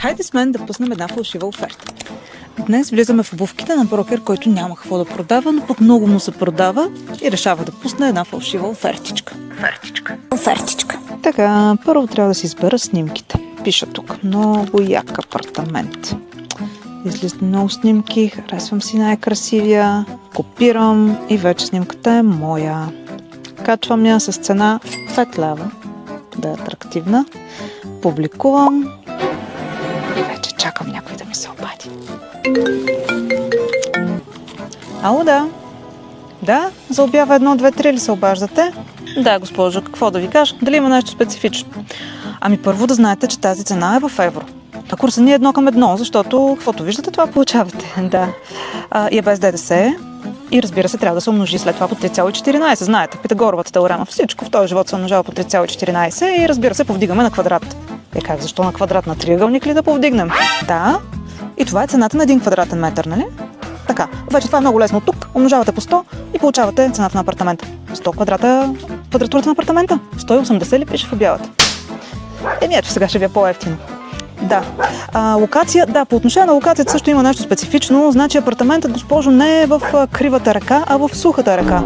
Хайде с мен да пуснем една фалшива оферта. Днес влизаме в обувките на брокер, който няма какво да продава, но пък много му се продава и решава да пусне една фалшива офертичка. Офертичка. Така, първо трябва да си избера снимките. Пиша тук. Много як апартамент. Излизат много снимки, харесвам си най-красивия, копирам и вече снимката е моя. Качвам я с цена 5 лева, да е атрактивна. Публикувам и вече чакам някой да ми се обади. Ало, да. Да, за обява 1, 2, 3 ли се обаждате? Да, госпожо, какво да ви кажа? Дали има нещо специфично? Ами първо да знаете, че тази цена е в евро. А курсът ни е 1:1, защото каквото виждате, това получавате. Да. И е без ДДС. И разбира се, трябва да се умножи след това по 3,14. Знаете, Питагоровата теорема. Всичко в този живот се умножава по 3,14 и разбира се, повдигаме на квадрат. Как, защо на квадрат? На триъгълник ли да повдигнем? Да. И това е цената на 1 квадратен метър, нали? Така, вече това е много лесно. Тук умножавате по 100 и получавате цената на апартамента. 100 квадрата, квадратурата на апартамента. 180 ли пише в обявата? Ето сега ще ви е по-евтино. Да. Локация, да, по отношение на локацията също има нещо специфично. Значи апартаментът, госпожо, не е в кривата ръка, а в сухата ръка.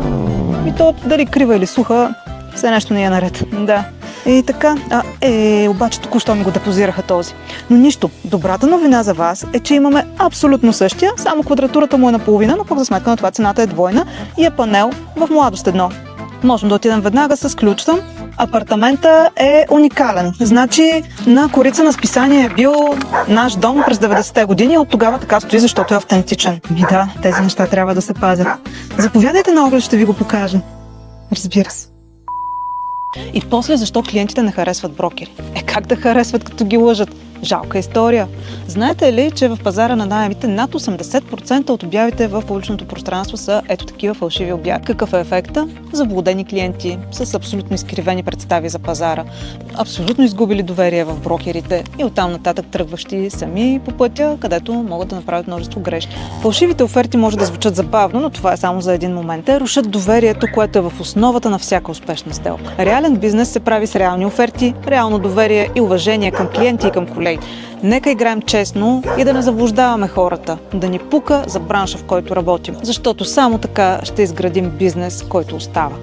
И то дали крива или суха, все нещо не е наред. Да. И така, обаче току-що ми го депозираха този. Но нищо, добрата новина за вас е, че имаме абсолютно същия, само квадратурата му е наполовина, но пък за сметка на това цената е двойна и е панел в младост 1. Можем да отидем веднага с ключта. Апартамента е уникален. Значи на корица на списание е бил наш дом през 90-те години и от тогава така стои, защото е автентичен. И да, тези неща трябва да се пазят. Заповядайте на оглед, ще ви го покажа. Разбира се. И после защо клиентите не харесват брокери? Как да харесват, като ги лъжат? Жалка история. Знаете ли, че в пазара на наемите над 80% от обявите в публичното пространство са ето такива фалшиви обяви? Какъв е ефекта? Заблудени клиенти с абсолютно изкривени представи за пазара, абсолютно изгубили доверие в брокерите и оттам нататък тръгващи сами по пътя, където могат да направят множество грешки. Фалшивите оферти може да звучат забавно, но това е само за един момент. Те рушат доверието, което е в основата на всяка успешна сделка. Реален бизнес се прави с реални оферти, реално доверие и уважение към клиенти и към колеги. Нека играем честно и да не заблуждаваме хората, да ни пука за бранша, в който работим, защото само така ще изградим бизнес, който остава.